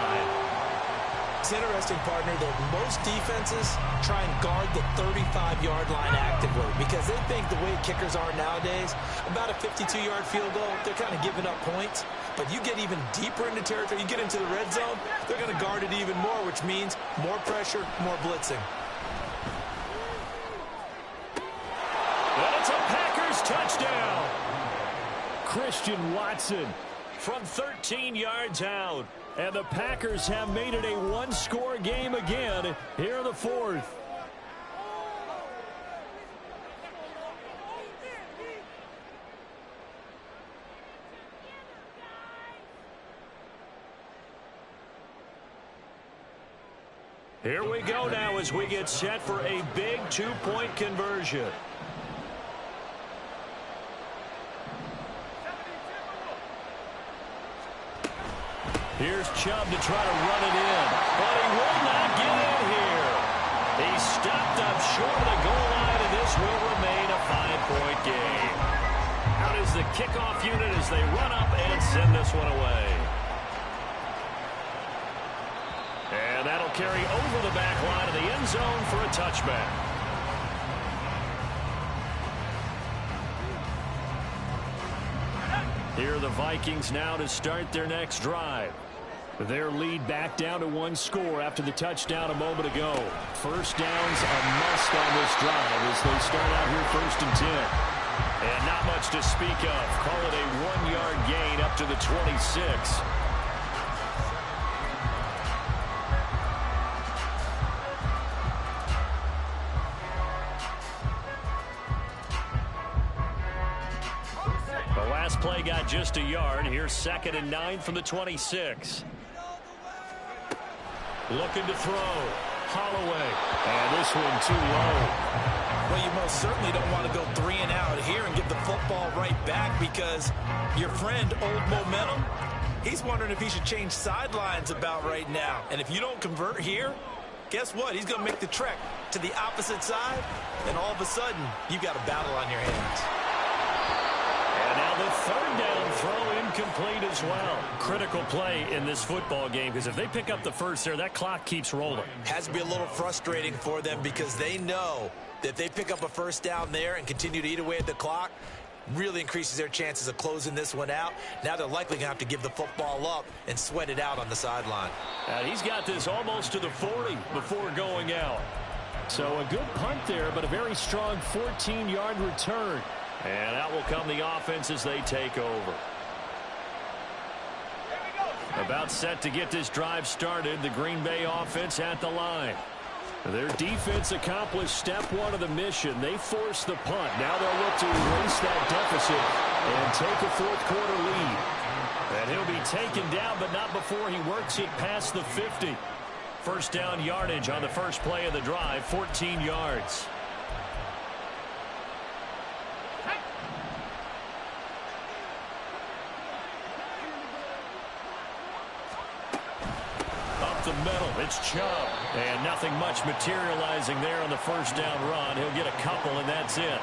It's interesting, partner, that most defenses try and guard the 35-yard line actively because they think the way kickers are nowadays, about a 52-yard field goal, they're kind of giving up points. But you get even deeper into territory, you get into the red zone, they're going to guard it even more, which means more pressure, more blitzing. And it's a Packers touchdown. Christian Watson from 13 yards out. And the Packers have made it a one-score game again here in the 4th. Here we go now as we get set for a big 2-point conversion. Here's Chubb to try to run it in, but he will not get in here. He's stopped up short of the goal line, and this will remain a 5-point game. Out is the kickoff unit as they run up and send this one away. And that'll carry over the back line of the end zone for a touchback. Here are the Vikings now to start their next drive. Their lead back down to 1 score after the touchdown a moment ago. First down's a must on this drive as they start out here 1st and 10. And not much to speak of. Call it a 1-yard gain up to the 26. The last play got just a yard. Here's 2nd and 9 from the 26. Looking to throw. Holloway. And this one too low. Well, you most certainly don't want to go 3 and out here and give the football right back because your friend, Old Momentum, he's wondering if he should change sidelines about right now. And if you don't convert here, guess what? He's going to make the trek to the opposite side, and all of a sudden, you've got a battle on your hands. And now the 3rd down throw incomplete as well. Critical play in this football game because if they pick up the first there, that clock keeps rolling. Has to be a little frustrating for them because they know that if they pick up a first down there and continue to eat away at the clock, really increases their chances of closing this one out. Now they're likely going to have to give the football up and sweat it out on the sideline. And he's got this almost to the 40 before going out. So a good punt there, but a very strong 14-yard return. And out will come the offense as they take over. About set to get this drive started, the Green Bay offense at the line. Their defense accomplished step 1 of the mission. They forced the punt. Now they'll look to erase that deficit and take a 4th quarter lead. And he'll be taken down, but not before he works it past the 50. First down yardage on the first play of the drive, 14 yards. up the middle. It's Chubb. And nothing much materializing there on the first down run. He'll get a couple, and that's it.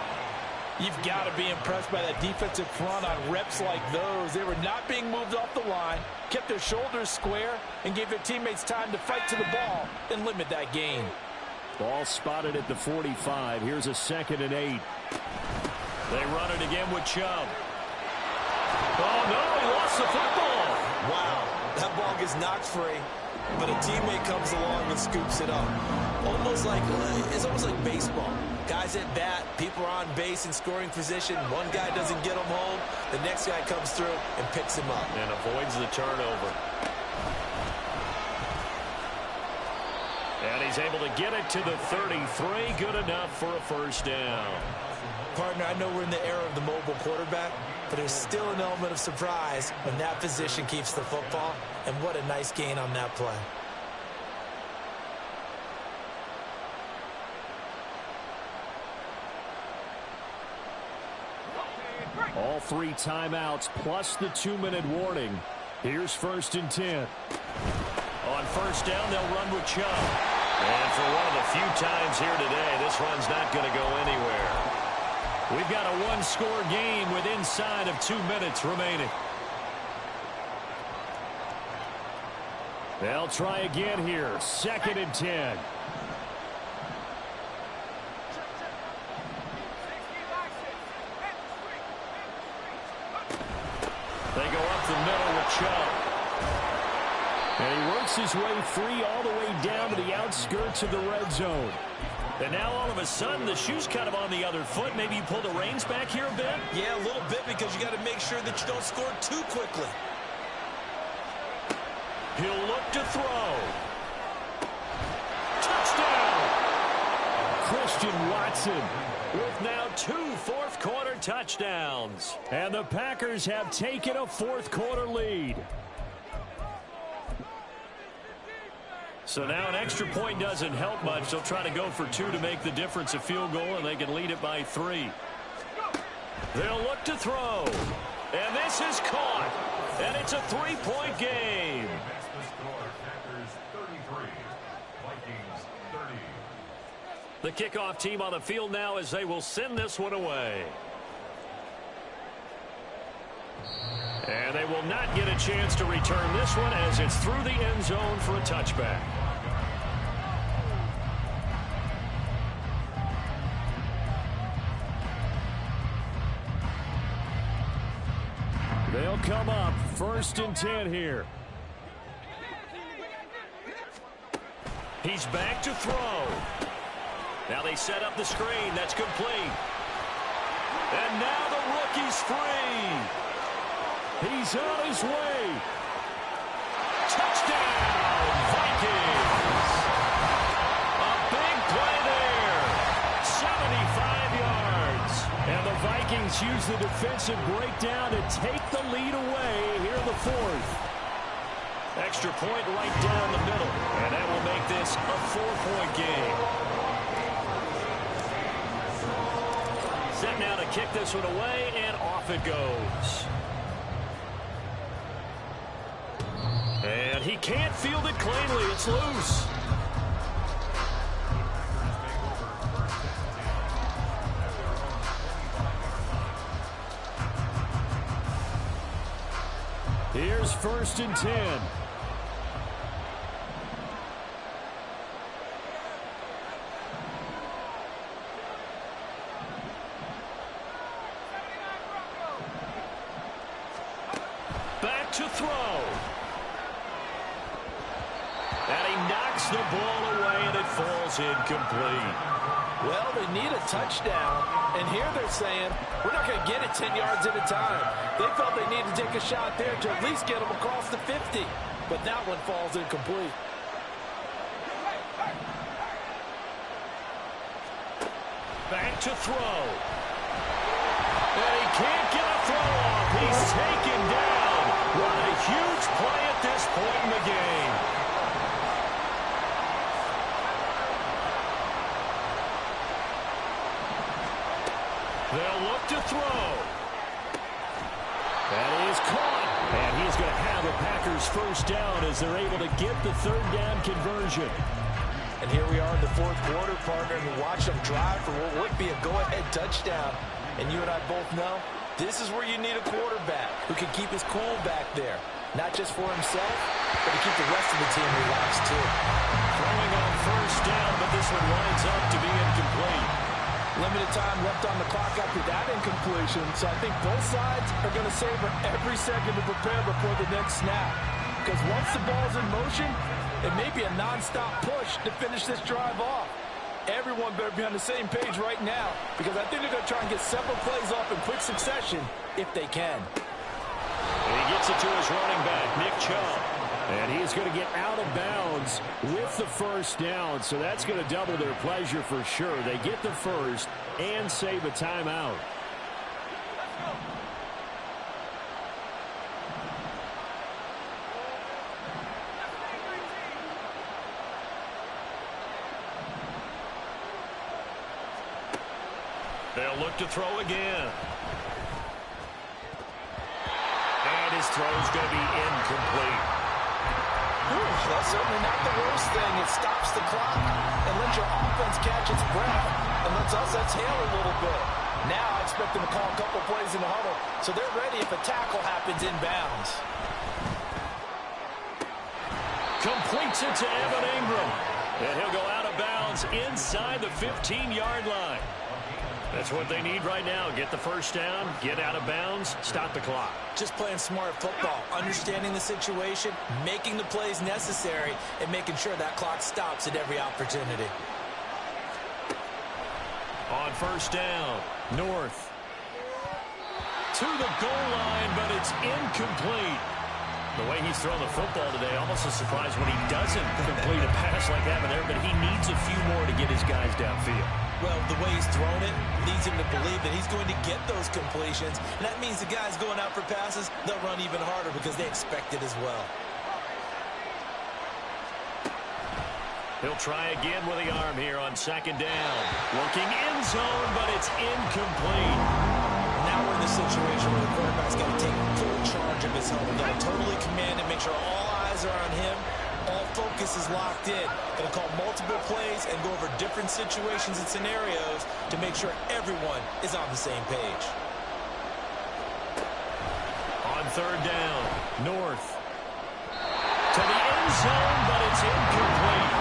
You've got to be impressed by that defensive front on reps like those. They were not being moved off the line, kept their shoulders square, and gave their teammates time to fight to the ball and limit that gain. Ball spotted at the 45. Here's a 2nd and 8. They run it again with Chubb. Oh, no, he lost the football. Wow, that ball gets knocked free, but a teammate comes along and scoops it up. It's almost like baseball. Guys at bat, people are on base in scoring position. One guy doesn't get him home. The next guy comes through and picks him up. And avoids the turnover. And he's able to get it to the 33. Good enough for a first down. Partner, I know we're in the era of the mobile quarterback, but there's still an element of surprise when that position keeps the football. And what a nice gain on that play. All 3 timeouts plus the 2-minute warning. Here's 1st and 10. On first down, they'll run with Chubb. And for one of the few times here today, this run's not going to go anywhere. We've got a 1-score game with inside of 2 minutes remaining. They'll try again here. 2nd and 10. They go up the middle with Chubb. And he works his way free all the way down to the outskirts of the red zone. And now all of a sudden the shoe's kind of on the other foot. Maybe you pull the reins back here a bit? Yeah, a little bit, because you got to make sure that you don't score too quickly. He'll look to throw. Touchdown! Christian Watson With now 2 fourth-quarter touchdowns. And the Packers have taken a fourth-quarter lead. So now an extra point doesn't help much. They'll try to go for 2 to make the difference a field goal, and they can lead it by 3. They'll look to throw. And this is caught. And it's a 3-point game. That's the score. Packers 33, Vikings 30. The kickoff team on the field now as they will send this one away. And they will not get a chance to return this one as it's through the end zone for a touchback. They'll come up 1st and 10 here. He's back to throw. Now they set up the screen. That's complete. And now the rookie's free. He's on his way. Touchdown, Vikings. A big play there. 75 yards. And the Vikings use the defensive breakdown to take the lead away here in the 4th. Extra point right down the middle. And that will make this a 4-point game. Set now to kick this one away, and off it goes. And he can't field it cleanly. It's loose. Here's 1st and 10. Back to throw. And he knocks the ball away, and it falls incomplete. Well, they need a touchdown, and here they're saying, we're not going to get it 10 yards at a time. They felt they needed to take a shot there to at least get them across the 50, but that one falls incomplete. Back to throw. And he can't get a throw off. He's taken down. What a huge play at this point in the game. They'll look to throw. That is caught. And he is going to have a Packers first down as they're able to get the third down conversion. And here we are in the fourth quarter, partner, and we watch them drive for what would be a go-ahead touchdown. And you and I both know this is where you need a quarterback who can keep his cool back there. Not just for himself, but to keep the rest of the team relaxed too. Throwing on first down, but this one winds up to be incomplete. Limited time left on the clock after that incompletion, so I think both sides are going to savor every second to prepare before the next snap. Because once the ball's in motion, it may be a non-stop push to finish this drive off. Everyone better be on the same page right now, because I think they're going to try and get several plays off in quick succession if they can. And he gets it to his running back, Nick Chubb. And he is going to get out of bounds with the first down, so that's going to double their pleasure for sure. They get the first and save a timeout. They'll look to throw again. And his throw's going to be incomplete. That's certainly not the worst thing. It stops the clock and lets your offense catch its breath and lets us exhale a little bit. Now I expect them to call a couple plays in the huddle, so they're ready if a tackle happens inbounds. Completes it to Evan Ingram. And he'll go out of bounds inside the 15-yard line. That's what they need right now. Get the first down, get out of bounds, stop the clock. Just playing smart football, understanding the situation, making the plays necessary, and making sure that clock stops at every opportunity. On first down, North. To the goal line, but it's incomplete. The way he's thrown the football today, almost a surprise when he doesn't complete a pass like that there, but he needs a few more to get his guys downfield. Well, the way he's thrown it leads him to believe that he's going to get those completions. And that means the guys going out for passes, they'll run even harder because they expect it as well. He'll try again with the arm here on second down. Working end zone, but it's incomplete. Now we're in the situation where the quarterback's got to take full charge of his home. Got to totally command it, make sure all eyes are on him. All focus is locked in. Going to call multiple plays and go over different situations and scenarios to make sure everyone is on the same page. On third down, North. To the end zone, but it's incomplete.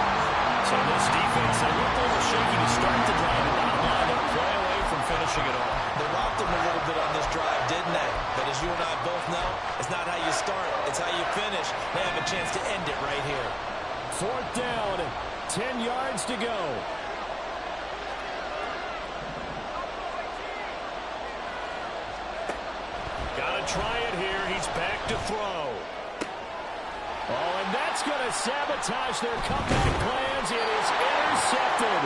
So this defense, they looked a little shaky to start the drive, and bottom line, they're play away from finishing it off. They rocked them a little bit on this drive, didn't they? But as you and I both know, it's not how you start, it's how you finish. They have a chance to end it right here. Fourth down, 10 yards to go. Gotta try it here. He's back to throw. Oh, and that's going to sabotage their comeback plans. It is intercepted.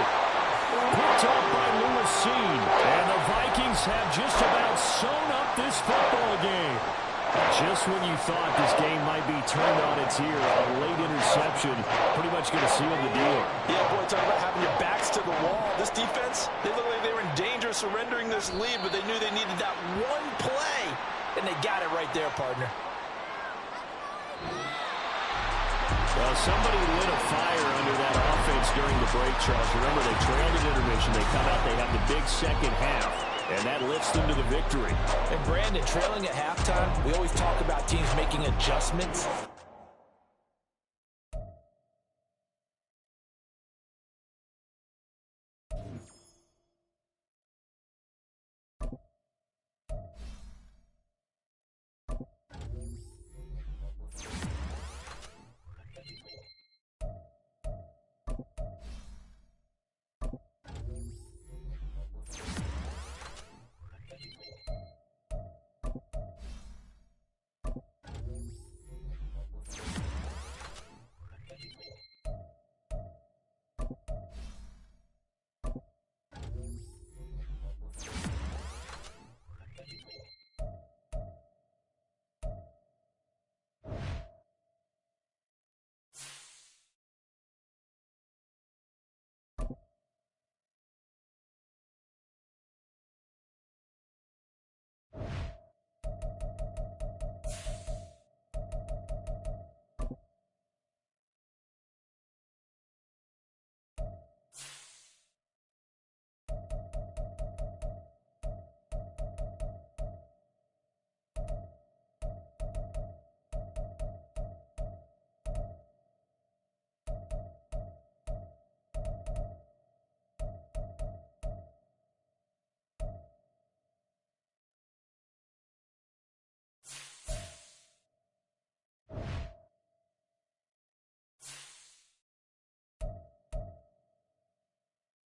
Picked off by Lewis Cine. And the Vikings have just about sewn up this football game. Just when you thought this game might be turned on its ear, a late interception pretty much going to seal the deal. Yeah, boy, talk about having your backs to the wall. This defense, they look like they were in danger of surrendering this lead, but they knew they needed that one play, and they got it right there, partner. Well, somebody lit a fire under that offense during the break, Charles. Remember, they trailed at intermission. They come out, they have the big second half, and that lifts them to the victory. And Brandon, trailing at halftime, we always talk about teams making adjustments.